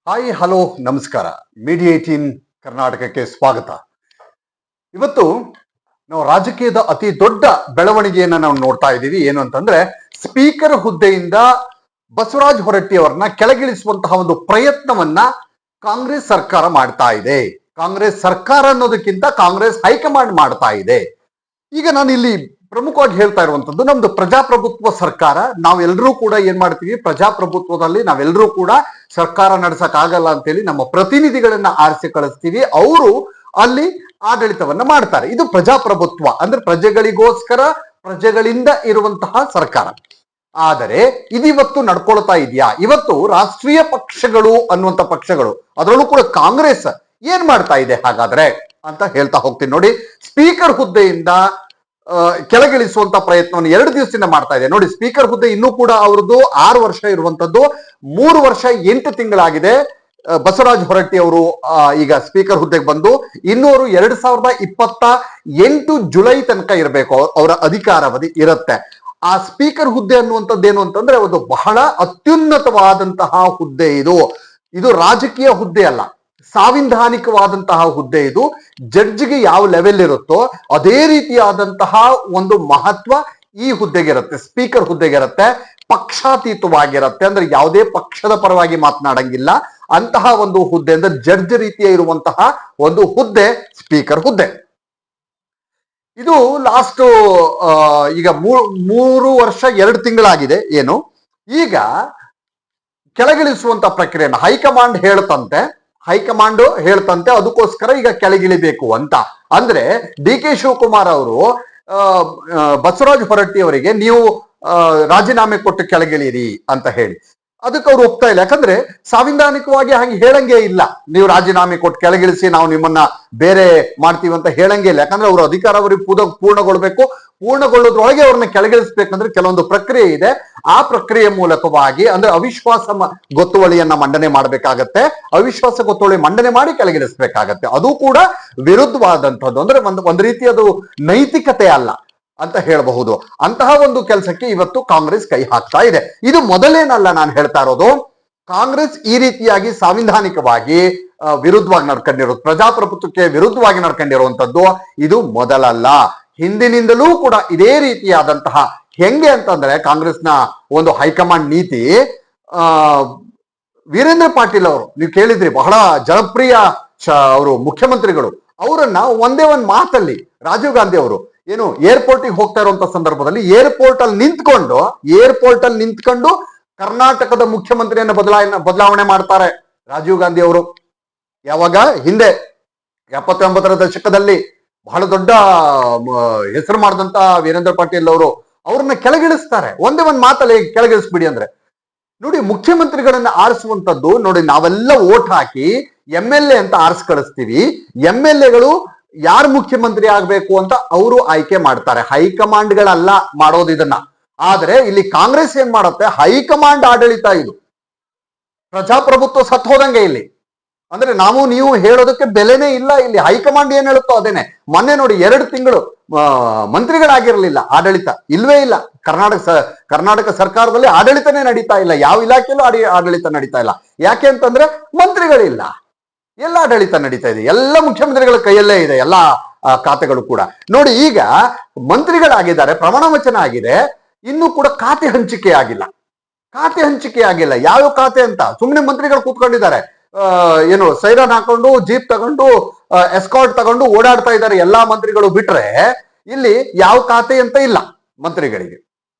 Hi hello ನಮಸ್ಕಾರ. Media 18 ಕರ್ನಾಟಕಕ್ಕೆ ಸ್ವಾಗತ. ಇವತ್ತು ನಾವು ರಾಜಕೀಯದ ಅತಿ ದೊಡ್ಡ ಬೆಳವಣಿಗೆಯನ್ನ ನಾವು ನೋಡ್ತಾ ಇದ್ದೀವಿ. ಏನು ಅಂತಂದ್ರೆ, ಸ್ಪೀಕರ್ ಹುದ್ದೆಯಿಂದ ಬಸವರಾಜ ಹೊರಟ್ಟಿ ಅವರನ್ನ ಕೆಳಗಿಳಿಸುವಂತಹ ಒಂದು ಪ್ರಯತ್ನವನ್ನ ಕಾಂಗ್ರೆಸ್ ಸರ್ಕಾರ ಮಾಡ್ತಾ ಇದೆ. ಕಾಂಗ್ರೆಸ್ ಸರ್ಕಾರ ಅನ್ನೋದಕ್ಕಿಂತ ಕಾಂಗ್ರೆಸ್ ಹೈಕಮಾಂಡ್ ಮಾಡ್ತಾ ಇದೆ. ಈಗ ನಾನು ಇಲ್ಲಿ ಪ್ರಮುಖವಾಗಿ ಹೇಳ್ತಾ ಇರುವಂತದ್ದು, ನಮ್ದು ಪ್ರಜಾಪ್ರಭುತ್ವ ಸರ್ಕಾರ. ನಾವೆಲ್ಲರೂ ಕೂಡ ಏನ್ ಮಾಡ್ತೀವಿ, ಪ್ರಜಾಪ್ರಭುತ್ವದಲ್ಲಿ ನಾವೆಲ್ಲರೂ ಕೂಡ ಸರ್ಕಾರ ನಡೆಸಕ್ ಆಗಲ್ಲ ಅಂತೇಳಿ ನಮ್ಮ ಪ್ರತಿನಿಧಿಗಳನ್ನ ಆರಿಸಿ ಕಳಿಸ್ತೀವಿ. ಅವರು ಅಲ್ಲಿ ಆಡಳಿತವನ್ನ ಮಾಡ್ತಾರೆ. ಇದು ಪ್ರಜಾಪ್ರಭುತ್ವ ಅಂದ್ರೆ ಪ್ರಜೆಗಳಿಗೋಸ್ಕರ, ಪ್ರಜೆಗಳಿಂದ ಇರುವಂತಹ ಸರ್ಕಾರ. ಆದರೆ ಇದಿವತ್ತು ನಡ್ಕೊಳ್ತಾ ಇದೆಯಾ? ಇವತ್ತು ರಾಷ್ಟ್ರೀಯ ಪಕ್ಷಗಳು ಅನ್ನುವಂಥ ಪಕ್ಷಗಳು, ಅದರಲ್ಲೂ ಕೂಡ ಕಾಂಗ್ರೆಸ್ ಏನ್ ಮಾಡ್ತಾ ಇದೆ ಹಾಗಾದ್ರೆ ಅಂತ ಹೇಳ್ತಾ ಹೋಗ್ತೀನಿ. ನೋಡಿ, ಸ್ಪೀಕರ್ ಹುದ್ದೆಯಿಂದ ಕೆಳಗಿಳಿಸುವಂತ ಪ್ರಯತ್ನವನ್ನು 2 ದಿವಸದಿಂದ ಮಾಡ್ತಾ ಇದೆ. ನೋಡಿ, ಸ್ಪೀಕರ್ ಹುದ್ದೆ ಇನ್ನೂ ಕೂಡ ಅವ್ರದ್ದು 6 ವರ್ಷ ಇರುವಂತದ್ದು, 3 ವರ್ಷ 8 ತಿಂಗಳಾಗಿದೆ. ಬಸವರಾಜ ಹೊರಟ್ಟಿ ಅವರು ಈಗ ಸ್ಪೀಕರ್ ಹುದ್ದೆಗೆ ಬಂದು ಇನ್ನೂರು 2028 ಜುಲೈ ತನಕ ಇರಬೇಕು ಅವರ ಅಧಿಕಾರಾವಧಿ ಇರುತ್ತೆ. ಆ ಸ್ಪೀಕರ್ ಹುದ್ದೆ ಅನ್ನುವಂಥದ್ದೇನು ಅಂತಂದ್ರೆ, ಒಂದು ಬಹಳ ಅತ್ಯುನ್ನತವಾದಂತಹ ಹುದ್ದೆ. ಇದು ರಾಜಕೀಯ ಹುದ್ದೆ ಅಲ್ಲ, ಸಾಂವಿಧಾನಿಕವಾದಂತಹ ಹುದ್ದೆ. ಇದು ಜಡ್ಜ್ಗೆ ಯಾವ ಲೆವೆಲ್ ಇರುತ್ತೋ ಅದೇ ರೀತಿಯಾದಂತಹ ಒಂದು ಮಹತ್ವ ಈ ಹುದ್ದೆಗಿರುತ್ತೆ, ಸ್ಪೀಕರ್ ಹುದ್ದೆಗಿರುತ್ತೆ. ಪಕ್ಷಾತೀತವಾಗಿರುತ್ತೆ, ಅಂದ್ರೆ ಯಾವುದೇ ಪಕ್ಷದ ಪರವಾಗಿ ಮಾತನಾಡಂಗಿಲ್ಲ ಅಂತಹ ಒಂದು ಹುದ್ದೆ, ಅಂದ್ರೆ ಜಡ್ಜ್ ರೀತಿಯ ಇರುವಂತಹ ಒಂದು ಹುದ್ದೆ ಸ್ಪೀಕರ್ ಹುದ್ದೆ. ಇದು ಲಾಸ್ಟ್ ಈಗ 3 ವರ್ಷ 2 ತಿಂಗಳಾಗಿದೆ. ಏನು ಈಗ ಕೆಳಗಿಳಿಸುವಂತ ಪ್ರಕ್ರಿಯೆಯನ್ನು ಹೈಕಮಾಂಡ್ ಹೇಳ್ತಂತೆ, ಅದಕ್ಕೋಸ್ಕರ ಈಗ ಕೆಳಗಿಳಿಬೇಕು ಅಂತ. ಅಂದ್ರೆ ಡಿ ಕೆ ಶಿವಕುಮಾರ್ ಅವರು ಬಸವರಾಜ ಹೊರಟ್ಟಿ ಅವರಿಗೆ ನೀವು ರಾಜೀನಾಮೆ ಕೊಟ್ಟು ಕೆಳಗಿಳಿರಿ ಅಂತ ಹೇಳಿ, ಅದಕ್ಕೆ ಅವ್ರು ಒಪ್ತಾ ಇಲ್ಲ. ಯಾಕಂದ್ರೆ ಸಾಂವಿಧಾನಿಕವಾಗಿ ಹಾಗೆ ಹೇಳಂಗೆ ಇಲ್ಲ, ನೀವು ರಾಜೀನಾಮೆ ಕೊಟ್ಟು ಕೆಳಗಿಳಿಸಿ ನಾವು ನಿಮ್ಮನ್ನ ಬೇರೆ ಮಾಡ್ತೀವಿ ಅಂತ ಹೇಳಂಗೆ ಇಲ್ಲ. ಯಾಕಂದ್ರೆ ಅವ್ರ ಅಧಿಕಾರಾವಧಿ ಪೂರ್ಣಗೊಳ್ಬೇಕು, ಪೂರ್ಣಗೊಳ್ಳೋದ್ರೊಳಗೆ ಅವ್ರನ್ನ ಕೆಳಗಿಳಿಸ್ಬೇಕಂದ್ರೆ ಕೆಲವೊಂದು ಪ್ರಕ್ರಿಯೆ ಇದೆ. ಆ ಪ್ರಕ್ರಿಯೆ ಮೂಲಕವಾಗಿ ಅಂದ್ರೆ ಅವಿಶ್ವಾಸ ಗೊತ್ತುವಳಿಯನ್ನ ಮಂಡನೆ ಮಾಡ್ಬೇಕಾಗತ್ತೆ. ಅವಿಶ್ವಾಸ ಗೊತ್ತುವಳಿ ಮಂಡನೆ ಮಾಡಿ ಕೆಳಗಿಳಿಸ್ಬೇಕಾಗತ್ತೆ. ಅದು ಕೂಡ ವಿರುದ್ಧವಾದಂಥದ್ದು, ಅಂದ್ರೆ ಒಂದು ರೀತಿ ಅದು ನೈತಿಕತೆ ಅಲ್ಲ ಅಂತ ಹೇಳಬಹುದು. ಅಂತಹ ಒಂದು ಕೆಲಸಕ್ಕೆ ಇವತ್ತು ಕಾಂಗ್ರೆಸ್ ಕೈ ಹಾಕ್ತಾ ಇದೆ. ಇದು ಮೊದಲೇನಲ್ಲ ನಾನು ಹೇಳ್ತಾ ಇರೋದು. ಕಾಂಗ್ರೆಸ್ ಈ ರೀತಿಯಾಗಿ ಸಾಂವಿಧಾನಿಕವಾಗಿ ವಿರುದ್ಧವಾಗಿ ನಡ್ಕೊಂಡಿರೋದು, ಪ್ರಜಾಪ್ರಭುತ್ವಕ್ಕೆ ವಿರುದ್ಧವಾಗಿ ನಡ್ಕೊಂಡಿರುವಂತದ್ದು ಇದು ಮೊದಲಲ್ಲ. ಹಿಂದಿನಿಂದಲೂ ಕೂಡ ಇದೇ ರೀತಿಯಾದಂತಹ, ಹೆಂಗೆ ಅಂತಂದ್ರೆ ಕಾಂಗ್ರೆಸ್ನ ಒಂದು ಹೈಕಮಾಂಡ್ ನೀತಿ, ವೀರೇಂದ್ರ ಪಾಟೀಲ್ ಅವರು ನೀವು ಕೇಳಿದ್ರಿ, ಬಹಳ ಜನಪ್ರಿಯ ಅವರು ಮುಖ್ಯಮಂತ್ರಿಗಳು. ಅವರನ್ನ ಒಂದೇ ಒಂದು ಮಾತಲ್ಲಿ ರಾಜೀವ್ ಗಾಂಧಿ ಅವರು ಏನು ಏರ್ಪೋರ್ಟಿಗೆ ಹೋಗ್ತಾ ಇರುವಂತ ಸಂದರ್ಭದಲ್ಲಿ ಏರ್ಪೋರ್ಟ್ ಅಲ್ಲಿ ನಿಂತ್ಕೊಂಡು ಕರ್ನಾಟಕದ ಮುಖ್ಯಮಂತ್ರಿಯನ್ನ ಬದಲಾವಣೆ ಮಾಡ್ತಾರೆ ರಾಜೀವ್ ಗಾಂಧಿ ಅವರು. ಯಾವಾಗ ಹಿಂದೆ 79ರ ದಶಕದಲ್ಲಿ ಬಹಳ ದೊಡ್ಡ ಹೆಸರು ಮಾಡಿದಂತ ವೀರೇಂದ್ರ ಪಾಟೀಲ್ ಅವರು ಅವ್ರನ್ನ ಕೆಳಗಿಳಿಸ್ತಾರೆ, ಒಂದೇ ಒಂದು ಮಾತಲ್ಲಿ ಕೆಳಗಿಳಿಸ್ಬಿಡಿ ಅಂದ್ರೆ. ನೋಡಿ, ಮುಖ್ಯಮಂತ್ರಿಗಳನ್ನ ಆರಿಸುವಂತದ್ದು, ನೋಡಿ ನಾವೆಲ್ಲ ಓಟ್ ಹಾಕಿ MLA ಅಂತ ಆರಿಸಿ ಕಳಿಸ್ತೀವಿ. MLAಗಳು ಯಾರು ಮುಖ್ಯಮಂತ್ರಿ ಆಗ್ಬೇಕು ಅಂತ ಅವರು ಆಯ್ಕೆ ಮಾಡ್ತಾರೆ, ಹೈಕಮಾಂಡ್ಗಳಲ್ಲ ಮಾಡೋದು ಇದನ್ನ. ಆದ್ರೆ ಇಲ್ಲಿ ಕಾಂಗ್ರೆಸ್ ಏನ್ ಮಾಡುತ್ತೆ, ಹೈಕಮಾಂಡ್ ಆಡಳಿತ. ಇದು ಪ್ರಜಾಪ್ರಭುತ್ವ ಸತ್ ಹೋದಂಗೆ ಇಲ್ಲಿ. ಅಂದ್ರೆ ನಾವು ನೀವು ಹೇಳೋದಕ್ಕೆ ಬೆಲೆನೇ ಇಲ್ಲ ಇಲ್ಲಿ. ಹೈಕಮಾಂಡ್ ಏನ್ ಹೇಳುತ್ತೋ ಅದೇನೆ. ಮೊನ್ನೆ ನೋಡಿ 2 ತಿಂಗಳು ಮಂತ್ರಿಗಳಾಗಿರ್ಲಿಲ್ಲ, ಆಡಳಿತ ಇಲ್ವೇ ಇಲ್ಲ. ಕರ್ನಾಟಕ ಸರ್ಕಾರದಲ್ಲಿ ಆಡಳಿತನೇ ನಡೀತಾ ಇಲ್ಲ, ಯಾವ ಇಲಾಖೆಯಲ್ಲೂ ಆಡಳಿತ ನಡೀತಾ ಇಲ್ಲ. ಯಾಕೆ ಅಂತಂದ್ರೆ ಮಂತ್ರಿಗಳಿಲ್ಲ. ಎಲ್ಲ ಆಡಳಿತ ನಡೀತಾ ಇದೆ, ಎಲ್ಲ ಮುಖ್ಯಮಂತ್ರಿಗಳ ಕೈಯಲ್ಲೇ ಇದೆ ಎಲ್ಲ ಖಾತೆಗಳು ಕೂಡ. ನೋಡಿ, ಈಗ ಮಂತ್ರಿಗಳಾಗಿದ್ದಾರೆ, ಪ್ರಮಾಣ ವಚನ ಆಗಿದೆ, ಇನ್ನೂ ಕೂಡ ಖಾತೆ ಹಂಚಿಕೆ ಆಗಿಲ್ಲ. ಯಾವ ಖಾತೆ ಅಂತ ಸುಮ್ಮನೆ ಮಂತ್ರಿಗಳು ಕೂತ್ಕೊಂಡಿದ್ದಾರೆ. ಏನು ಸೈರನ್ ಹಾಕೊಂಡು ಜೀಪ್ ತಗೊಂಡು ಎಸ್ಕಾರ್ಟ್ ತಗೊಂಡು ಓಡಾಡ್ತಾ ಇದ್ದಾರೆ ಎಲ್ಲಾ ಮಂತ್ರಿಗಳು. ಬಿಟ್ರೆ ಇಲ್ಲಿ ಯಾವ ಖಾತೆ ಅಂತ ಇಲ್ಲ ಮಂತ್ರಿಗಳಿಗೆ.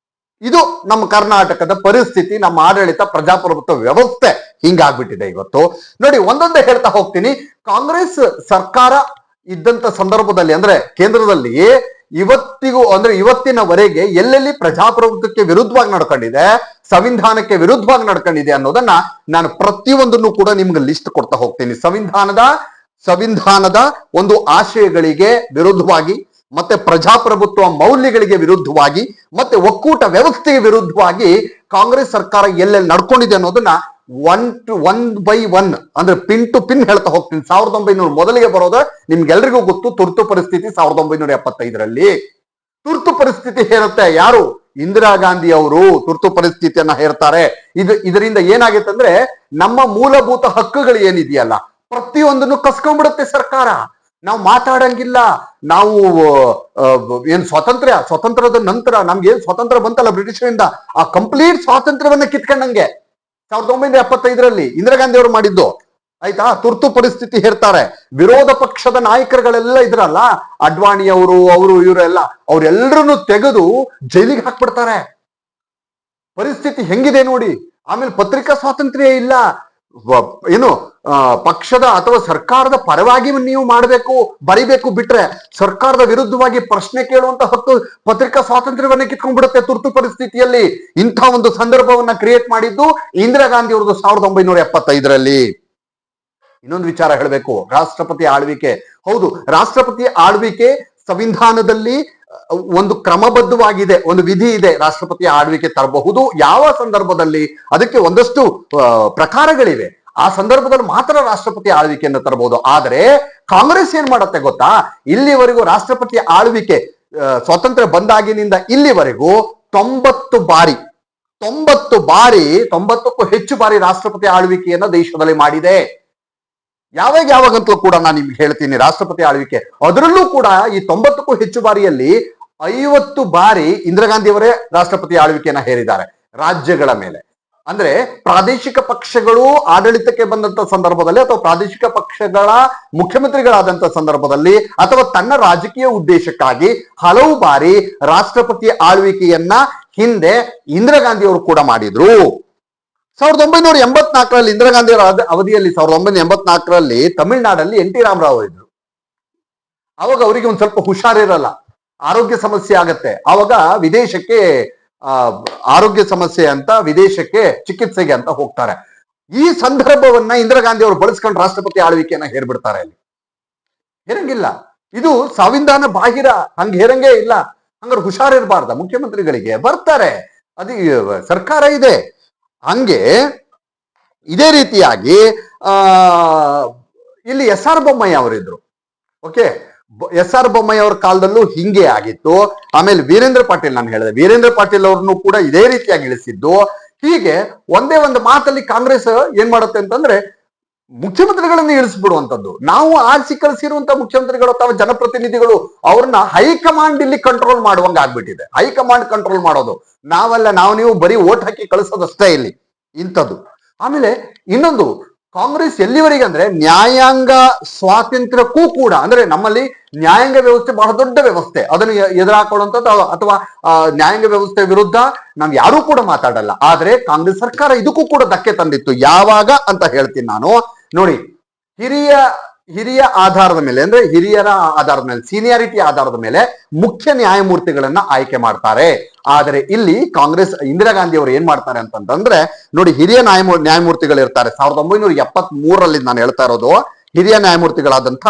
ಇದು ನಮ್ಮ ಕರ್ನಾಟಕದ ಪರಿಸ್ಥಿತಿ, ನಮ್ಮ ಆಡಳಿತ, ಪ್ರಜಾಪ್ರಭುತ್ವ ವ್ಯವಸ್ಥೆ ಹಿಂಗಾಗ್ಬಿಟ್ಟಿದೆ ಇವತ್ತು. ನೋಡಿ, ಒಂದೊಂದೇ ಹೇಳ್ತಾ ಹೋಗ್ತೀನಿ. ಕಾಂಗ್ರೆಸ್ ಸರ್ಕಾರ ಇದ್ದಂತ ಸಂದರ್ಭದಲ್ಲಿ, ಅಂದ್ರೆ ಕೇಂದ್ರದಲ್ಲಿ ಇವತ್ತಿಗೂ, ಅಂದ್ರೆ ಇವತ್ತಿನವರೆಗೆ ಎಲ್ಲೆಲ್ಲಿ ಪ್ರಜಾಪ್ರಭುತ್ವಕ್ಕೆ ವಿರುದ್ಧವಾಗಿ ನಡ್ಕೊಂಡಿದೆ, ಸಂವಿಧಾನಕ್ಕೆ ವಿರುದ್ಧವಾಗಿ ನಡ್ಕೊಂಡಿದೆ ಅನ್ನೋದನ್ನ ನಾನು ಪ್ರತಿಯೊಂದನ್ನು ಕೂಡ ನಿಮ್ಗೆ ಲಿಸ್ಟ್ ಕೊಡ್ತಾ ಹೋಗ್ತೀನಿ. ಸಂವಿಧಾನದ ಒಂದು ಆಶಯಗಳಿಗೆ ವಿರುದ್ಧವಾಗಿ, ಮತ್ತೆ ಪ್ರಜಾಪ್ರಭುತ್ವ ಮೌಲ್ಯಗಳಿಗೆ ವಿರುದ್ಧವಾಗಿ, ಮತ್ತೆ ಒಕ್ಕೂಟ ವ್ಯವಸ್ಥೆಗೆ ವಿರುದ್ಧವಾಗಿ ಕಾಂಗ್ರೆಸ್ ಸರ್ಕಾರ ಎಲ್ಲೆಲ್ಲಿ ನಡ್ಕೊಂಡಿದೆ ಅನ್ನೋದನ್ನ ಒನ್ ಬೈ ಒನ್ ಅಂದ್ರೆ ಪಿನ್ ಟು ಪಿನ್ ಹೇಳ್ತಾ ಹೋಗ್ತೀನಿ. 1900 ಮೊದಲಿಗೆ ಬರೋದು ನಿಮ್ಗೆಲ್ರಿಗೂ ಗೊತ್ತು. ತುರ್ತು ಪರಿಸ್ಥಿತಿ 1975ರಲ್ಲಿ ತುರ್ತು ಪರಿಸ್ಥಿತಿ ಹೇರುತ್ತೆ. ಯಾರು ಇಂದಿರಾ ಗಾಂಧಿ ಅವರು ತುರ್ತು ಪರಿಸ್ಥಿತಿಯನ್ನ ಹೇರ್ತಾರೆ. ಇದರಿಂದ ಏನಾಗುತ್ತೆ ಅಂದ್ರೆ ನಮ್ಮ ಮೂಲಭೂತ ಹಕ್ಕುಗಳು ಏನಿದೆಯಲ್ಲ ಪ್ರತಿಯೊಂದನ್ನು ಕಸ್ಕೊಂಡ್ಬಿಡುತ್ತೆ ಸರ್ಕಾರ. ನಾವು ಮಾತಾಡಂಗಿಲ್ಲ. ನಾವು ಏನ್ ಸ್ವಾತಂತ್ರ್ಯದ ನಂತರ ನಮ್ಗೆ ಏನ್ ಸ್ವಾತಂತ್ರ್ಯ ಬಂತಲ್ಲ ಬ್ರಿಟಿಷರಿಂದ, ಆ ಕಂಪ್ಲೀಟ್ ಸ್ವಾತಂತ್ರ್ಯವನ್ನ ಕಿತ್ಕೊಂಡಂಗೆ 1975ರಲ್ಲಿ ಇಂದಿರಾ ಗಾಂಧಿ ಅವರು ಮಾಡಿದ್ದು ಆಯ್ತಾ. ತುರ್ತು ಪರಿಸ್ಥಿತಿ ಹೇರ್ತಾರೆ. ವಿರೋಧ ಪಕ್ಷದ ನಾಯಕರುಗಳೆಲ್ಲ ಇದ್ರಲ್ಲ, ಅಡ್ವಾಣಿ ಅವರು ಇವರೆಲ್ಲ, ಅವರೆಲ್ಲರನ್ನು ತೆಗೆದು ಜೈಲಿಗೆ ಹಾಕ್ಬಿಡ್ತಾರೆ. ಪರಿಸ್ಥಿತಿ ಹೆಂಗಿದೆ ನೋಡಿ. ಆಮೇಲೆ ಪತ್ರಿಕಾ ಸ್ವಾತಂತ್ರ್ಯ ಇಲ್ಲ. ಏನು ಪಕ್ಷದ ಅಥವಾ ಸರ್ಕಾರದ ಪರವಾಗಿ ನೀವು ಮಾಡಬೇಕು, ಬರಿಬೇಕು, ಬಿಟ್ರೆ ಸರ್ಕಾರದ ವಿರುದ್ಧವಾಗಿ ಪ್ರಶ್ನೆ ಕೇಳುವಂತ ಹಕ್ಕು ಪತ್ರಿಕಾ ಸ್ವಾತಂತ್ರ್ಯವನ್ನ ಕಿತ್ಕೊಂಡ್ಬಿಡುತ್ತೆ ತುರ್ತು ಪರಿಸ್ಥಿತಿಯಲ್ಲಿ. ಇಂಥ ಒಂದು ಸಂದರ್ಭವನ್ನ ಕ್ರಿಯೇಟ್ ಮಾಡಿದ್ದು ಇಂದಿರಾ ಗಾಂಧಿ ಅವ್ರದ್ದು 1975ರಲ್ಲಿ. ಇನ್ನೊಂದು ವಿಚಾರ ಹೇಳಬೇಕು, ರಾಷ್ಟ್ರಪತಿ ಆಳ್ವಿಕೆ. ಹೌದು, ರಾಷ್ಟ್ರಪತಿ ಆಳ್ವಿಕೆ ಸಂವಿಧಾನದಲ್ಲಿ ಒಂದು ಕ್ರಮಬದ್ಧವಾಗಿದೆ, ಒಂದು ವಿಧಿ ಇದೆ. ರಾಷ್ಟ್ರಪತಿ ಆಳ್ವಿಕೆ ತರಬಹುದು ಯಾವ ಸಂದರ್ಭದಲ್ಲಿ, ಅದಕ್ಕೆ ಒಂದಷ್ಟು ಪ್ರಕಾರಗಳಿವೆ. ಆ ಸಂದರ್ಭದಲ್ಲಿ ಮಾತ್ರ ರಾಷ್ಟ್ರಪತಿ ಆಳ್ವಿಕೆಯನ್ನು ತರಬಹುದು. ಆದರೆ ಕಾಂಗ್ರೆಸ್ ಏನ್ ಮಾಡುತ್ತೆ ಗೊತ್ತಾ, ಇಲ್ಲಿವರೆಗೂ ರಾಷ್ಟ್ರಪತಿ ಆಳ್ವಿಕೆ ಸ್ವಾತಂತ್ರ್ಯ ಬಂದಾಗಿನಿಂದ ಇಲ್ಲಿವರೆಗೂ 90 ಬಾರಿ 90ಕ್ಕೂ ಹೆಚ್ಚು ಬಾರಿ ರಾಷ್ಟ್ರಪತಿ ಆಳ್ವಿಕೆಯನ್ನ ದೇಶದಲ್ಲಿ ಮಾಡಿದೆ. ಯಾವಾಗಂತಲೂ ಕೂಡ ನಾನು ನಿಮ್ಗೆ ಹೇಳ್ತೀನಿ ರಾಷ್ಟ್ರಪತಿ ಆಳ್ವಿಕೆ. ಅದರಲ್ಲೂ ಕೂಡ ಈ 90ಕ್ಕೂ ಹೆಚ್ಚು ಬಾರಿಯಲ್ಲಿ 50 ಬಾರಿ ಇಂದಿರಾ ಗಾಂಧಿ ಅವರೇ ರಾಷ್ಟ್ರಪತಿ ಆಳ್ವಿಕೆಯನ್ನ ಹೇರಿದ್ದಾರೆ ರಾಜ್ಯಗಳ ಮೇಲೆ. ಅಂದ್ರೆ ಪ್ರಾದೇಶಿಕ ಪಕ್ಷಗಳು ಆಡಳಿತಕ್ಕೆ ಬಂದಂತ ಸಂದರ್ಭದಲ್ಲಿ ಅಥವಾ ಪ್ರಾದೇಶಿಕ ಪಕ್ಷಗಳ ಮುಖ್ಯಮಂತ್ರಿಗಳಾದಂತ ಸಂದರ್ಭದಲ್ಲಿ ಅಥವಾ ತನ್ನ ರಾಜಕೀಯ ಉದ್ದೇಶಕ್ಕಾಗಿ ಹಲವು ಬಾರಿ ರಾಷ್ಟ್ರಪತಿ ಆಳ್ವಿಕೆಯನ್ನ ಹಿಂದೆ ಇಂದಿರಾ ಗಾಂಧಿ ಅವರು ಕೂಡ ಮಾಡಿದ್ರು. 1984ರಲ್ಲಿ ಇಂದಿರಾ ಗಾಂಧಿ ಅವರ ಅವಧಿಯಲ್ಲಿ 1984ರಲ್ಲಿ ತಮಿಳುನಾಡಲ್ಲಿ NT ರಾಮರಾವ್ ಇದ್ರು. ಅವಾಗ ಅವರಿಗೆ ಒಂದ್ ಸ್ವಲ್ಪ ಹುಷಾರಿರಲ್ಲ, ಆರೋಗ್ಯ ಸಮಸ್ಯೆ ಆಗತ್ತೆ. ಅವಾಗ ವಿದೇಶಕ್ಕೆ ಆರೋಗ್ಯ ಸಮಸ್ಯೆ ಅಂತ ವಿದೇಶಕ್ಕೆ ಚಿಕಿತ್ಸೆಗೆ ಅಂತ ಹೋಗ್ತಾರೆ. ಈ ಸಂದರ್ಭವನ್ನ ಇಂದಿರಾ ಗಾಂಧಿ ಅವರು ಬಳಸ್ಕೊಂಡು ರಾಷ್ಟ್ರಪತಿ ಆಳ್ವಿಕೆಯನ್ನ ಹೇರ್ಬಿಡ್ತಾರೆ. ಅಲ್ಲಿ ಹೇರಂಗಿಲ್ಲ, ಇದು ಸಂವಿಧಾನ ಬಾಹಿರ, ಹಂಗ ಹೇರಂಗೇ ಇಲ್ಲ. ಹಂಗಾರೆ ಹುಷಾರಿರ್ಬಾರ್ದ ಮುಖ್ಯಮಂತ್ರಿಗಳಿಗೆ? ಬರ್ತಾರೆ, ಅದು ಸರ್ಕಾರ ಇದೆ. ಹಂಗೆ ಇದೇ ರೀತಿಯಾಗಿ ಇಲ್ಲಿ SR ಬೊಮ್ಮಾಯಿ ಅವರಿದ್ರು. ಓಕೆ, SR ಬೊಮ್ಮಾಯಿ ಅವ್ರ ಕಾಲದಲ್ಲೂ ಹಿಂಗೆ ಆಗಿತ್ತು. ಆಮೇಲೆ ವೀರೇಂದ್ರ ಪಾಟೀಲ್, ನಾನು ಹೇಳಿದೆ ವೀರೇಂದ್ರ ಪಾಟೀಲ್ ಅವ್ರನ್ನು ಕೂಡ ಇದೇ ರೀತಿಯಾಗಿ ಇಳಿಸಿದ್ದು. ಹೀಗೆ ಒಂದೇ ಒಂದು ಮಾತಲ್ಲಿ ಕಾಂಗ್ರೆಸ್ ಏನ್ ಮಾಡುತ್ತೆ ಅಂತಂದ್ರೆ ಮುಖ್ಯಮಂತ್ರಿಗಳನ್ನ ಇಳಿಸ್ಬಿಡುವಂಥದ್ದು. ನಾವು ಆರಿಸಿ ಕಳಿಸಿರುವಂತ ಮುಖ್ಯಮಂತ್ರಿಗಳು ಅಥವಾ ಜನಪ್ರತಿನಿಧಿಗಳು ಅವ್ರನ್ನ ಹೈಕಮಾಂಡ್ ಇಲ್ಲಿ ಕಂಟ್ರೋಲ್ ಮಾಡುವಂಗ ಆಗ್ಬಿಟ್ಟಿದೆ. ಹೈಕಮಾಂಡ್ ಕಂಟ್ರೋಲ್ ಮಾಡೋದು ನಾವಲ್ಲ, ನೀವು ಬರೀ ಓಟ್ ಹಾಕಿ ಕಳಿಸೋದಷ್ಟೇ ಇಲ್ಲಿ ಇಂಥದ್ದು. ಆಮೇಲೆ ಇನ್ನೊಂದು, ಕಾಂಗ್ರೆಸ್ ಎಲ್ಲಿವರೆಗೆ ಅಂದ್ರೆ ನ್ಯಾಯಾಂಗ ಸ್ವಾತಂತ್ರ್ಯಕ್ಕೂ ಕೂಡ, ಅಂದ್ರೆ ನಮ್ಮಲ್ಲಿ ನ್ಯಾಯಾಂಗ ವ್ಯವಸ್ಥೆ ಬಹಳ ದೊಡ್ಡ ವ್ಯವಸ್ಥೆ, ಅದನ್ನು ಎದುರಾಕೊಳ್ಳುವಂಥದ್ದು ಅಥವಾ ನ್ಯಾಯಾಂಗ ವ್ಯವಸ್ಥೆ ವಿರುದ್ಧ ನಾವು ಯಾರೂ ಕೂಡ ಮಾತಾಡಲ್ಲ. ಆದ್ರೆ ಕಾಂಗ್ರೆಸ್ ಸರ್ಕಾರ ಇದಕ್ಕೂ ಕೂಡ ಧಕ್ಕೆ ತಂದಿತ್ತು. ಯಾವಾಗ ಅಂತ ಹೇಳ್ತೀನಿ ನಾನು. ನೋಡಿ, ಹಿರಿಯ ಆಧಾರದ ಮೇಲೆ, ಅಂದ್ರೆ ಹಿರಿಯರ ಆಧಾರದ ಮೇಲೆ, ಸೀನಿಯಾರಿಟಿ ಆಧಾರದ ಮೇಲೆ ಮುಖ್ಯ ನ್ಯಾಯಮೂರ್ತಿಗಳನ್ನ ಆಯ್ಕೆ ಮಾಡ್ತಾರೆ. ಆದರೆ ಇಲ್ಲಿ ಕಾಂಗ್ರೆಸ್ ಇಂದಿರಾ ಗಾಂಧಿ ಅವರು ಏನ್ ಮಾಡ್ತಾರೆ ಅಂತಂದ್ರೆ, ನೋಡಿ, ಹಿರಿಯ ನ್ಯಾಯಮೂರ್ತಿಗಳು ಇರ್ತಾರೆ. 1973ರಲ್ಲಿ ನಾನು ಹೇಳ್ತಾ ಇರೋದು, ಹಿರಿಯ ನ್ಯಾಯಮೂರ್ತಿಗಳಾದಂಥ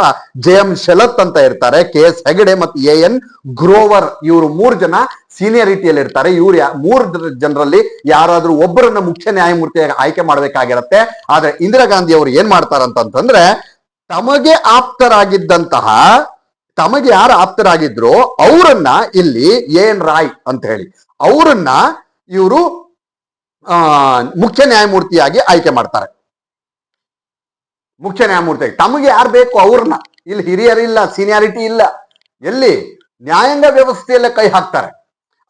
JM ಶೆಲತ್ ಅಂತ ಇರ್ತಾರೆ, KS ಹೆಗಡೆ ಮತ್ತು AN ಗ್ರೋವರ್, ಇವರು 3 ಜನ ಸೀನಿಯಾರಿಟಿಯಲ್ಲಿ ಇರ್ತಾರೆ. ಇವ್ರು 3 ಜನರಲ್ಲಿ ಯಾರಾದ್ರೂ ಒಬ್ಬರನ್ನ ಮುಖ್ಯ ನ್ಯಾಯಮೂರ್ತಿಯಾಗಿ ಆಯ್ಕೆ ಮಾಡ್ಬೇಕಾಗಿರತ್ತೆ. ಆದ್ರೆ ಇಂದಿರಾ ಗಾಂಧಿ ಅವರು ಏನ್ ಮಾಡ್ತಾರಂತಂದ್ರೆ, ತಮಗೆ ಯಾರು ಆಪ್ತರಾಗಿದ್ರು ಅವರನ್ನ ಇಲ್ಲಿ AN ರಾಯ್ ಅಂತ ಹೇಳಿ ಅವರನ್ನ ಇವರು ಮುಖ್ಯ ನ್ಯಾಯಮೂರ್ತಿಯಾಗಿ ಆಯ್ಕೆ ಮಾಡ್ತಾರೆ. ಮುಖ್ಯ ನ್ಯಾಯಮೂರ್ತಿ ತಮಗೆ ಯಾರು ಬೇಕು ಅವ್ರನ್ನ, ಇಲ್ಲಿ ಹಿರಿಯರಿಲ್ಲ, ಸೀನಿಯಾರಿಟಿ ಇಲ್ಲ, ಎಲ್ಲಿ ನ್ಯಾಯಾಂಗ ವ್ಯವಸ್ಥೆಯಲ್ಲೇ ಕೈ ಹಾಕ್ತಾರೆ.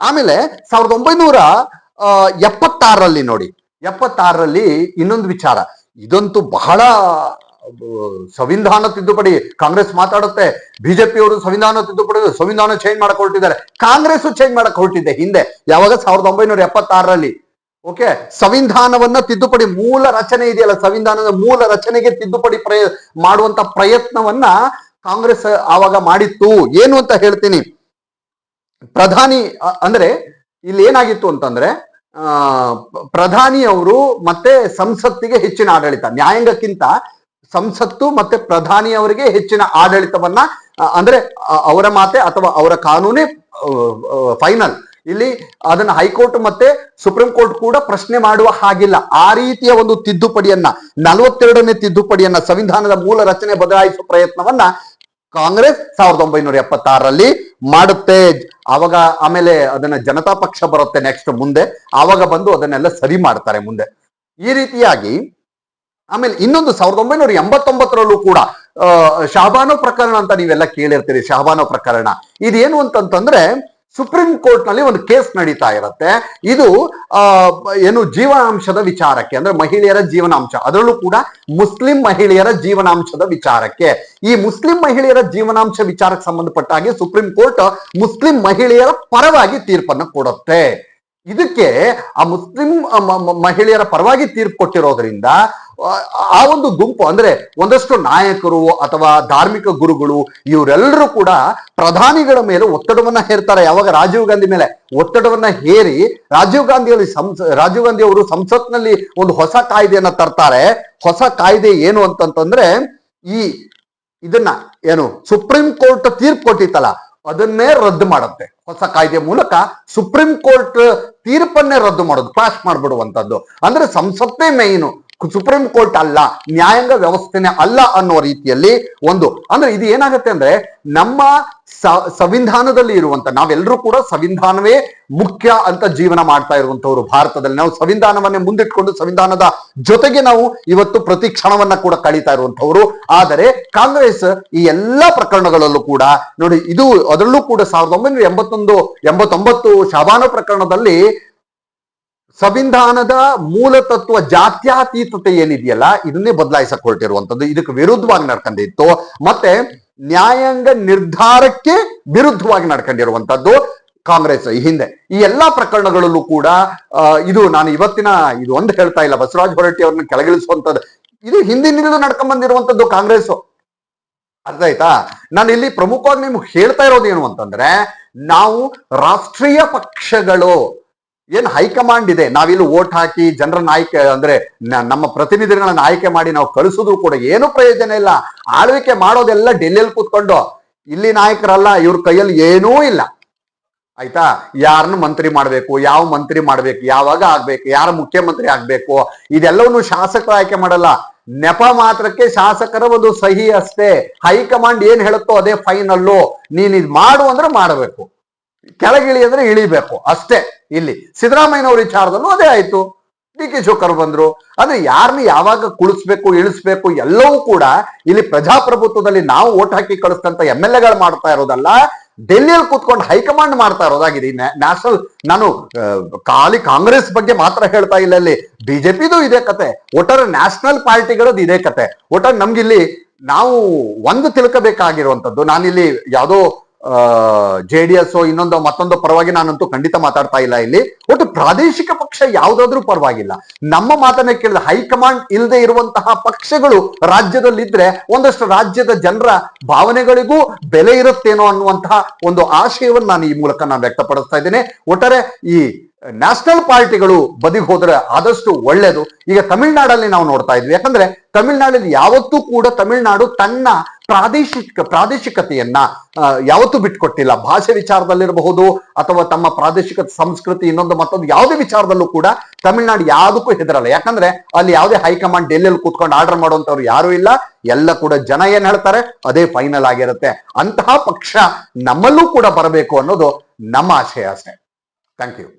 ಆಮೇಲೆ 1976ರಲ್ಲಿ ನೋಡಿ, 76ರಲ್ಲಿ ಇನ್ನೊಂದು ವಿಚಾರ, ಇದಂತೂ ಬಹಳ ಸಂವಿಧಾನ ತಿದ್ದುಪಡಿ. ಕಾಂಗ್ರೆಸ್ ಮಾತಾಡುತ್ತೆ, ಬಿಜೆಪಿ ಅವರು ಸಂವಿಧಾನ ಚೇಂಜ್ ಮಾಡಕ್ ಹೊರಟಿದ್ದಾರೆ. ಕಾಂಗ್ರೆಸ್ ಚೇಂಜ್ ಮಾಡಕ್ ಹೊರಟಿದೆ ಹಿಂದೆ. ಯಾವಾಗ? 1976ರಲ್ಲಿ. ಓಕೆ, ಸಂವಿಧಾನವನ್ನ ತಿದ್ದುಪಡಿ, ಮೂಲ ರಚನೆ ಇದೆಯಲ್ಲ, ಸಂವಿಧಾನದ ಮೂಲ ರಚನೆಗೆ ತಿದ್ದುಪಡಿ ಮಾಡುವಂತ ಪ್ರಯತ್ನವನ್ನ ಕಾಂಗ್ರೆಸ್ ಆವಾಗ ಮಾಡಿತ್ತು. ಏನು ಅಂತ ಹೇಳ್ತೀನಿ. ಪ್ರಧಾನಿ ಅಂದ್ರೆ ಇಲ್ಲಿ ಏನಾಗಿತ್ತು ಅಂತಂದ್ರೆ, ಪ್ರಧಾನಿ ಅವರು ಮತ್ತೆ ಸಂಸತ್ತಿಗೆ ಹೆಚ್ಚಿನ ಆಡಳಿತ, ನ್ಯಾಯಾಂಗಕ್ಕಿಂತ ಸಂಸತ್ತು ಮತ್ತೆ ಪ್ರಧಾನಿ ಅವರಿಗೆ ಹೆಚ್ಚಿನ ಆಡಳಿತವನ್ನ, ಅಂದ್ರೆ ಅವರ ಮಾತೆ ಅಥವಾ ಅವರ ಕಾನೂನೇ ಫೈನಲ್. ಇಲ್ಲಿ ಅದನ್ನ ಹೈಕೋರ್ಟ್ ಮತ್ತೆ ಸುಪ್ರೀಂ ಕೋರ್ಟ್ ಕೂಡ ಪ್ರಶ್ನೆ ಮಾಡುವ ಹಾಗಿಲ್ಲ. ಆ ರೀತಿಯ ಒಂದು ತಿದ್ದುಪಡಿಯನ್ನ, 42ನೇ ತಿದ್ದುಪಡಿಯನ್ನ, ಸಂವಿಧಾನದ ಮೂಲ ರಚನೆ ಬದಲಾಯಿಸುವ ಪ್ರಯತ್ನವನ್ನ ಕಾಂಗ್ರೆಸ್ 1976ರಲ್ಲಿ ಮಾಡುತ್ತೆ. ಅವಾಗ ಆಮೇಲೆ ಅದನ್ನ ಜನತಾ ಪಕ್ಷ ಬರುತ್ತೆ ನೆಕ್ಸ್ಟ್ ಮುಂದೆ, ಆವಾಗ ಬಂದು ಅದನ್ನೆಲ್ಲ ಸರಿ ಮಾಡ್ತಾರೆ ಮುಂದೆ. ಈ ರೀತಿಯಾಗಿ ಆಮೇಲೆ ಇನ್ನೊಂದು 1989ರಲ್ಲೂ ಕೂಡ ಶಹಬಾನೋ ಪ್ರಕರಣ ಅಂತ ನೀವೆಲ್ಲ ಕೇಳಿರ್ತೀರಿ. ಶಹಬಾನೋ ಪ್ರಕರಣ ಇದೇನು ಅಂತಂತಂದ್ರೆ ಸುಪ್ರೀಂ ಕೋರ್ಟ್ ನಲ್ಲಿ ಒಂದು ಕೇಸ್ ನಡೀತಾ ಇರುತ್ತೆ. ಇದು ಏನು ಜೀವನಾಂಶದ ವಿಚಾರಕ್ಕೆ, ಅಂದ್ರೆ ಮಹಿಳೆಯರ ಜೀವನಾಂಶ, ಅದರಲ್ಲೂ ಕೂಡ ಮುಸ್ಲಿಂ ಮಹಿಳೆಯರ ಜೀವನಾಂಶದ ವಿಚಾರಕ್ಕೆ. ಈ ಮುಸ್ಲಿಂ ಮಹಿಳೆಯರ ಜೀವನಾಂಶ ವಿಚಾರಕ್ಕೆ ಸಂಬಂಧಪಟ್ಟ ಹಾಗೆ ಸುಪ್ರೀಂ ಕೋರ್ಟ್ ಮುಸ್ಲಿಂ ಮಹಿಳೆಯರ ಪರವಾಗಿ ತೀರ್ಪನ್ನು ಕೊಡುತ್ತೆ. ಇದಕ್ಕೆ ಆ ಮುಸ್ಲಿಂ ಮಹಿಳೆಯರ ಪರವಾಗಿ ತೀರ್ಪು ಕೊಟ್ಟಿರೋದ್ರಿಂದ ಆ ಒಂದು ಗುಂಪು, ಅಂದ್ರೆ ಒಂದಷ್ಟು ನಾಯಕರು ಅಥವಾ ಧಾರ್ಮಿಕ ಗುರುಗಳು ಇವರೆಲ್ಲರೂ ಕೂಡ ಪ್ರಧಾನಿಗಳ ಮೇಲೆ ಒತ್ತಡವನ್ನ ಹೇರ್ತಾರೆ. ಯಾವಾಗ ರಾಜೀವ್ ಗಾಂಧಿ ಮೇಲೆ ಒತ್ತಡವನ್ನ ಹೇರಿ ರಾಜೀವ್ ಗಾಂಧಿ ಅವರು ಸಂಸತ್ನಲ್ಲಿ ಒಂದು ಹೊಸ ಕಾಯ್ದೆಯನ್ನ ತರ್ತಾರೆ. ಹೊಸ ಕಾಯ್ದೆ ಏನು ಅಂತಂತಂದ್ರೆ ಇದನ್ನ ಏನು ಸುಪ್ರೀಂ ಕೋರ್ಟ್ ತೀರ್ಪು ಕೊಟ್ಟಿತ್ತಲ್ಲ ಅದನ್ನೇ ರದ್ದು ಮಾಡುತ್ತೆ. ಹೊಸ ಕಾಯ್ದೆ ಮೂಲಕ ಸುಪ್ರೀಂ ಕೋರ್ಟ್ ತೀರ್ಪನ್ನೇ ರದ್ದು ಮಾಡೋದು, ಕ್ಲಾಶ್ ಮಾಡ್ಬಿಡುವಂಥದ್ದು. ಅಂದ್ರೆ ಸಂಸತ್ತೇ ಮೇಯ್ನು, ಸುಪ್ರೀಂ ಕೋರ್ಟ್ ಅಲ್ಲ, ನ್ಯಾಯಾಂಗ ವ್ಯವಸ್ಥೆನೇ ಅಲ್ಲ ಅನ್ನೋ ರೀತಿಯಲ್ಲಿ ಒಂದು, ಅಂದ್ರೆ ಇದು ಏನಾಗುತ್ತೆ ಅಂದ್ರೆ ನಮ್ಮ ಸಂವಿಧಾನದಲ್ಲಿ ಇರುವಂತ, ನಾವೆಲ್ಲರೂ ಕೂಡ ಸಂವಿಧಾನವೇ ಮುಖ್ಯ ಅಂತ ಜೀವನ ಮಾಡ್ತಾ ಇರುವಂತವ್ರು ಭಾರತದಲ್ಲಿ. ನಾವು ಸಂವಿಧಾನವನ್ನೇ ಮುಂದಿಟ್ಕೊಂಡು ಸಂವಿಧಾನದ ಜೊತೆಗೆ ನಾವು ಇವತ್ತು ಪ್ರತಿ ಕ್ಷಣವನ್ನ ಕೂಡ ಕಳೀತಾ ಇರುವಂತವ್ರು. ಆದರೆ ಕಾಂಗ್ರೆಸ್ ಈ ಎಲ್ಲಾ ಪ್ರಕರಣಗಳಲ್ಲೂ ಕೂಡ ನೋಡಿ, ಇದು ಅದರಲ್ಲೂ ಕೂಡ 1989 ಶಹಬಾನೋ ಪ್ರಕರಣದಲ್ಲಿ ಸಂವಿಧಾನದ ಮೂಲ ತತ್ವ ಜಾತ್ಯತೀತತೆ ಏನಿದೆಯಲ್ಲ ಇದನ್ನೇ ಬದಲಾಯಿಸಕ್ ಹೊರಟಿರುವಂತದ್ದು, ಇದಕ್ಕೆ ವಿರುದ್ಧವಾಗಿ ನಡ್ಕೊಂಡಿತ್ತು. ಮತ್ತೆ ನ್ಯಾಯಾಂಗ ನಿರ್ಧಾರಕ್ಕೆ ವಿರುದ್ಧವಾಗಿ ನಡ್ಕೊಂಡಿರುವಂತದ್ದು ಕಾಂಗ್ರೆಸ್ ಈ ಹಿಂದೆ. ಈ ಎಲ್ಲಾ ಪ್ರಕರಣಗಳಲ್ಲೂ ಕೂಡ ಇದು ನಾನು ಇವತ್ತಿನ ಇದು ಒಂದು ಹೇಳ್ತಾ ಇಲ್ಲ, ಬಸವರಾಜ ಹೊರಟ್ಟಿ ಅವ್ರನ್ನ ಕೆಳಗಿಳಿಸುವಂತದ್ದು, ಇದು ಹಿಂದಿನಿಂದಲೂ ನಡ್ಕೊಂಡ್ ಬಂದಿರುವಂತದ್ದು ಕಾಂಗ್ರೆಸ್. ಅರ್ಥ ಆಯ್ತಾ? ನಾನು ಇಲ್ಲಿ ಪ್ರಮುಖವಾಗಿ ನಿಮ್ಗೆ ಹೇಳ್ತಾ ಇರೋದು ಏನು ಅಂತಂದ್ರೆ, ನಾವು ರಾಷ್ಟ್ರೀಯ ಪಕ್ಷಗಳು ಏನ್ ಹೈಕಮಾಂಡ್ ಇದೆ, ನಾವಿಲ್ಲಿ ವೋಟ್ ಹಾಕಿ ಜನರನ್ನ ಆಯ್ಕೆ ಅಂದ್ರೆ ನಮ್ಮ ಪ್ರತಿನಿಧಿಗಳನ್ನ ಆಯ್ಕೆ ಮಾಡಿ ನಾವು ಕಳಿಸೋದು ಕೂಡ ಏನು ಪ್ರಯೋಜನ ಇಲ್ಲ. ಆಳ್ವಿಕೆ ಮಾಡೋದೆಲ್ಲ ಡೆಲ್ಲಿಯಲ್ಲಿ ಕೂತ್ಕೊಂಡು, ಇಲ್ಲಿ ನಾಯಕರಲ್ಲ, ಇವ್ರ ಕೈಯಲ್ಲಿ ಏನೂ ಇಲ್ಲ. ಆಯ್ತಾ? ಯಾರನ್ನು ಮಂತ್ರಿ ಮಾಡ್ಬೇಕು, ಯಾವ ಮಂತ್ರಿ ಮಾಡ್ಬೇಕು, ಯಾವಾಗ ಆಗ್ಬೇಕು, ಯಾರ ಮುಖ್ಯಮಂತ್ರಿ ಆಗ್ಬೇಕು, ಇದೆಲ್ಲವನ್ನು ಶಾಸಕರು ಆಯ್ಕೆ ಮಾಡಲ್ಲ. ನೆಪ ಮಾತ್ರಕ್ಕೆ ಶಾಸಕರ ಒಂದು ಸಹಿ ಅಷ್ಟೇ. ಹೈಕಮಾಂಡ್ ಏನ್ ಹೇಳುತ್ತೋ ಅದೇ ಫೈನಲ್ಲು. ನೀನ್ ಇದ್ ಮಾಡು ಅಂದ್ರೆ ಮಾಡಬೇಕು, ಕೆಳಗಿಳಿ ಅಂದ್ರೆ ಇಳಿಬೇಕು ಅಷ್ಟೇ. ಇಲ್ಲಿ ಸಿದ್ದರಾಮಯ್ಯನವ್ರ ವಿಚಾರದಲ್ಲೂ ಅದೇ ಆಯ್ತು. ಡಿ ಕೆ ಶಿವಕುಮಾರ್ ಬಂದ್ರು. ಅಂದ್ರೆ ಯಾರನ್ನ ಯಾವಾಗ ಕುಳಿಸ್ಬೇಕು ಇಳಿಸ್ಬೇಕು ಎಲ್ಲವೂ ಕೂಡ ಇಲ್ಲಿ ಪ್ರಜಾಪ್ರಭುತ್ವದಲ್ಲಿ ನಾವು ಓಟ್ ಹಾಕಿ ಕಳಿಸ್ತಂತ MLA ಗಳು ಮಾಡ್ತಾ ಇರೋದಲ್ಲ, ಡೆಲ್ಲಿಯಲ್ಲಿ ಕೂತ್ಕೊಂಡು ಹೈಕಮಾಂಡ್ ಮಾಡ್ತಾ ಇರೋದಾಗಿದೆ. ನ್ಯಾಷನಲ್, ನಾನು ಖಾಲಿ ಕಾಂಗ್ರೆಸ್ ಬಗ್ಗೆ ಮಾತ್ರ ಹೇಳ್ತಾ ಇಲ್ಲ, ಇಲ್ಲಿ ಬಿಜೆಪಿದು ಇದೇ ಕತೆ, ಒಟ್ಟಾರೆ ನ್ಯಾಷನಲ್ ಪಾರ್ಟಿಗಳದ್ದು ಇದೇ ಕತೆ. ಒಟ್ಟಾರೆ ನಮ್ಗಿಲ್ಲಿ ನಾವು ಒಂದು ತಿಳ್ಕಬೇಕಾಗಿರುವಂತದ್ದು, ನಾನಿಲ್ಲಿ ಯಾವುದೋ JDS ಇನ್ನೊಂದು ಮತ್ತೊಂದು ಪರವಾಗಿ ನಾನಂತೂ ಖಂಡಿತ ಮಾತಾಡ್ತಾ ಇಲ್ಲ. ಇಲ್ಲಿ ಒಟ್ಟು ಪ್ರಾದೇಶಿಕ ಪಕ್ಷ ಯಾವ್ದಾದ್ರೂ ಪರವಾಗಿಲ್ಲ, ನಮ್ಮ ಮಾತನ್ನ ಕೇಳಿದ ಹೈಕಮಾಂಡ್ ಇಲ್ಲದೆ ಇರುವಂತಹ ಪಕ್ಷಗಳು ರಾಜ್ಯದಲ್ಲಿದ್ರೆ ಒಂದಷ್ಟು ರಾಜ್ಯದ ಜನರ ಭಾವನೆಗಳಿಗೂ ಬೆಲೆ ಇರುತ್ತೇನೋ ಅನ್ನುವಂತಹ ಒಂದು ಆಶಯವನ್ನು ನಾನು ಈ ಮೂಲಕ ನಾನು ವ್ಯಕ್ತಪಡಿಸ್ತಾ ಇದ್ದೇನೆ. ಒಟ್ಟಾರೆ ಈ ನ್ಯಾಷನಲ್ ಪಾರ್ಟಿಗಳು ಬದಿಗೆ ಹೋದ್ರೆ ಆದಷ್ಟು ಒಳ್ಳೇದು. ಈಗ ತಮಿಳ್ನಾಡಲ್ಲಿ ನಾವು ನೋಡ್ತಾ ಇದ್ವಿ, ಯಾಕಂದ್ರೆ ತಮಿಳ್ನಾಡಲ್ಲಿ ಯಾವತ್ತೂ ಕೂಡ ತಮಿಳ್ನಾಡು ತನ್ನ ಪ್ರಾದೇಶಿಕತೆಯನ್ನ ಯಾವತ್ತೂ ಬಿಟ್ಕೊಟ್ಟಿಲ್ಲ. ಭಾಷೆ ವಿಚಾರದಲ್ಲಿರಬಹುದು ಅಥವಾ ತಮ್ಮ ಪ್ರಾದೇಶಿಕ ಸಂಸ್ಕೃತಿ ಇನ್ನೊಂದು ಮತ್ತೊಂದು ಯಾವುದೇ ವಿಚಾರದಲ್ಲೂ ಕೂಡ ತಮಿಳ್ನಾಡು ಯಾವುದಕ್ಕೂ ಹೆದರಲ್ಲ. ಯಾಕಂದ್ರೆ ಅಲ್ಲಿ ಯಾವುದೇ ಹೈಕಮಾಂಡ್ ಡೆಲ್ಲಿಯಲ್ಲಿ ಕೂತ್ಕೊಂಡು ಆರ್ಡರ್ ಮಾಡುವಂತವ್ರು ಯಾರು ಇಲ್ಲ. ಎಲ್ಲ ಕೂಡ ಜನ ಏನ್ ಹೇಳ್ತಾರೆ ಅದೇ ಫೈನಲ್ ಆಗಿರುತ್ತೆ. ಅಂತಹ ಪಕ್ಷ ನಮ್ಮಲ್ಲೂ ಕೂಡ ಬರಬೇಕು ಅನ್ನೋದು ನಮ್ಮ ಆಶಯ ಅಷ್ಟೇ. Thank you.